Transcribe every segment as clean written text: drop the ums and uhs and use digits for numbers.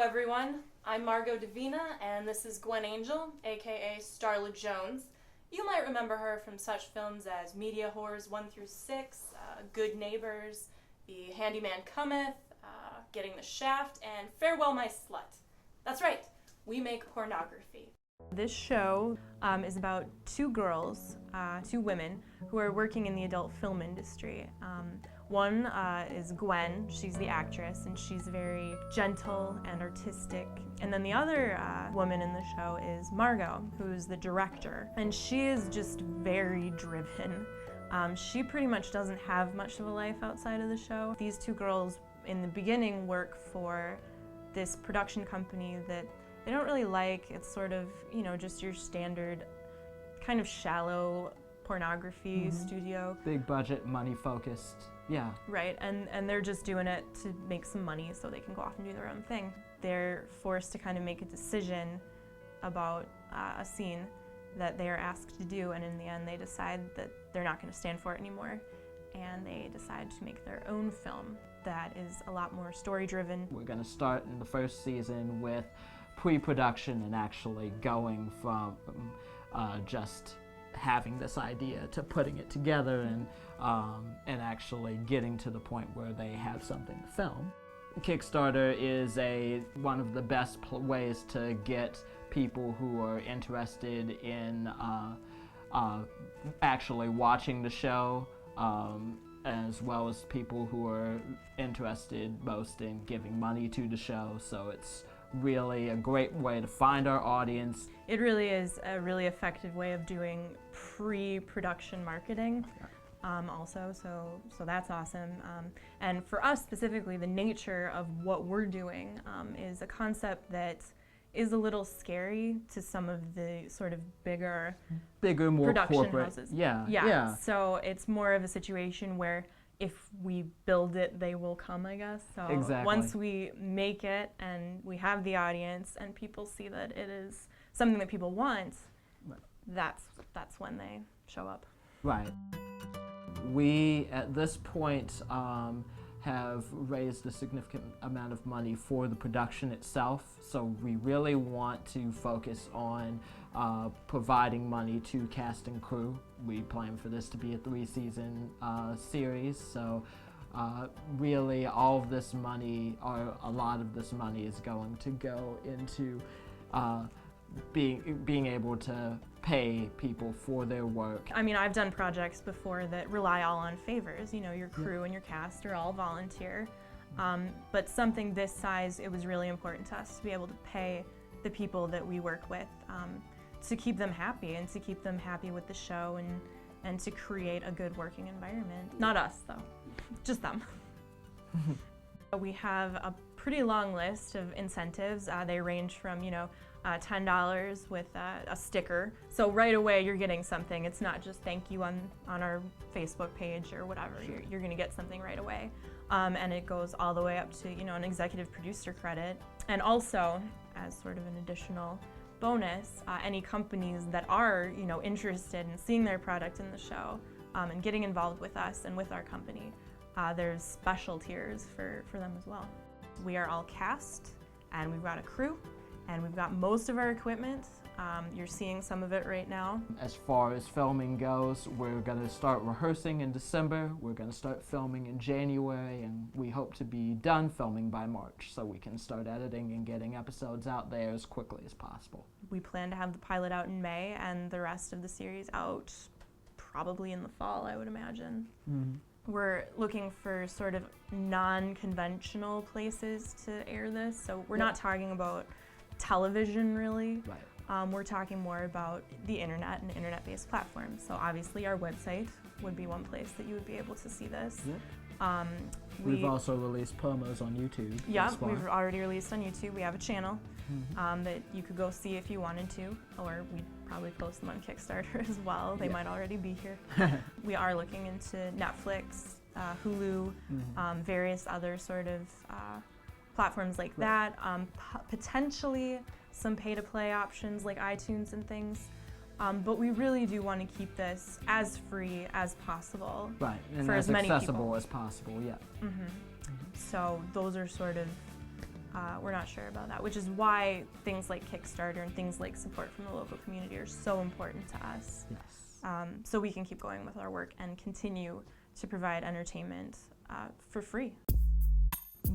everyone, I'm Margot Davina, and this is Gwen Angel, aka Starla Jones. You might remember her from such films as Media Whores 1 through 6, Good Neighbors, The Handyman Cometh, Getting the Shaft, and Farewell My Slut. That's right, we make pornography. This show is about two girls, two women, who are working in the adult film industry. One is Gwen, she's the actress, and she's very gentle and artistic. And then the other woman in the show is Margot, who's the director, and she is just very driven. She pretty much doesn't have much of a life outside of the show. These two girls in the beginning work for this production company that they don't really like. It's sort of, you know, just your standard kind of shallow pornography studio. Big budget, money focused. Yeah. Right, and they're just doing it to make some money so they can go off and do their own thing. They're forced to kind of make a decision about a scene that they are asked to do, and in the end they decide that they're not going to stand for it anymore, and they decide to make their own film that is a lot more story-driven. We're going to start in the first season with pre-production and actually going from just having this idea to putting it together and actually getting to the point where they have something to film. Kickstarter is one of the best ways to get people who are interested in actually watching the show, as well as people who are interested most in giving money to the show. So it's really a great way to find our audience. It really is a really effective way of doing pre-production marketing also, so that's awesome. And for us specifically, the nature of what we're doing is a concept that is a little scary to some of the sort of bigger more production corporate houses. Yeah. So it's more of a situation where if we build it, they will come, I guess. So exactly. Once we make it and we have the audience and people see that it is something that people want, that's when they show up. Right. We, at this point, have raised a significant amount of money for the production itself, so we really want to focus on providing money to cast and crew. We plan for this to be a 3-season series, so really all of this money, or a lot of this money, is going to go into being able to pay people for their work. I mean, I've done projects before that rely all on favors. You know, your crew and your cast are all volunteer. But something this size, it was really important to us to be able to pay the people that we work with to keep them happy and to keep them happy with the show and to create a good working environment. Not us, though, just them. We have a pretty long list of incentives. They range from, you know, $10 with a sticker. So right away you're getting something. It's not just thank you on our Facebook page or whatever. Sure. You're gonna get something right away. And it goes all the way up to, you know, an executive producer credit. And also, as sort of an additional bonus, any companies that are, you know, interested in seeing their product in the show and getting involved with us and with our company, there's special tiers for them as well. We are all cast, and we've got a crew, and we've got most of our equipment. You're seeing some of it right now. As far as filming goes, we're going to start rehearsing in December. We're going to start filming in January, and we hope to be done filming by March so we can start editing and getting episodes out there as quickly as possible. We plan to have the pilot out in May and the rest of the series out probably in the fall, I would imagine. We're looking for sort of non-conventional places to air this, so we're not talking about television really. Right. We're talking more about the internet and internet-based platforms. So obviously our website would be one place that you would be able to see this. Yep. We've also released promos on YouTube. Yeah, we've already released on YouTube. We have a channel that you could go see if you wanted to, or we'd probably post them on Kickstarter as well. They might already be here. We are looking into Netflix, Hulu, various other sort of platforms like that. Potentially some pay-to-play options like iTunes and things. But we really do want to keep this as free as possible. Right, and for as many accessible people as possible, yeah. So those are sort of we're not sure about that, which is why things like Kickstarter and things like support from the local community are so important to us. Yes. So we can keep going with our work and continue to provide entertainment for free.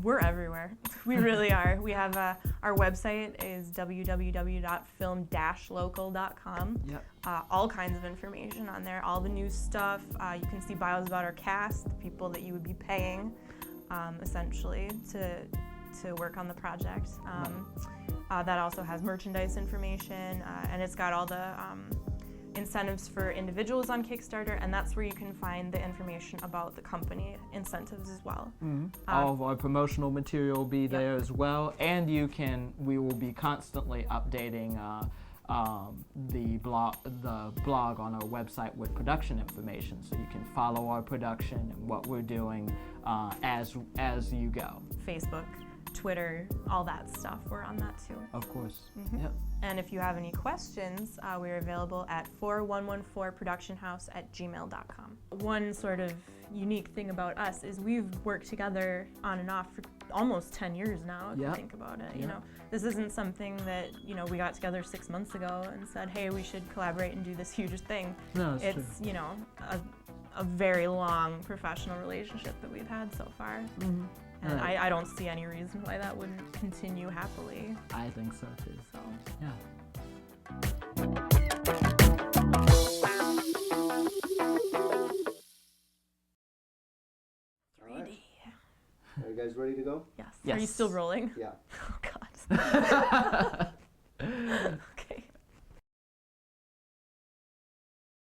We're everywhere. We really are. We have our website is www.film-local.com. Yep. All kinds of information on there, all the new stuff. You can see bios about our cast, the people that you would be paying, essentially, to work on the project. That also has merchandise information, and it's got all the incentives for individuals on Kickstarter, and that's where you can find the information about the company incentives as well. Mm-hmm. All of our promotional material will be there as well, and we will be constantly updating the blog on our website with production information, so you can follow our production and what we're doing as you go. Facebook, Twitter, all that stuff, we're on that too. Of course. Mm-hmm. Yep. And if you have any questions, we're available at 4114productionhouse@gmail.com. One sort of unique thing about us is we've worked together on and off for almost 10 years now, if you think about it. You know, this isn't something that, we got together 6 months ago and said, hey, we should collaborate and do this huge thing. No, it's true. A very long professional relationship that we've had so far. Mm-hmm. And I don't see any reason why that wouldn't continue happily. I think so too. So. Yeah. All right. Are you guys ready to go? Yes. Yes. Are you still rolling? Yeah. Oh, God.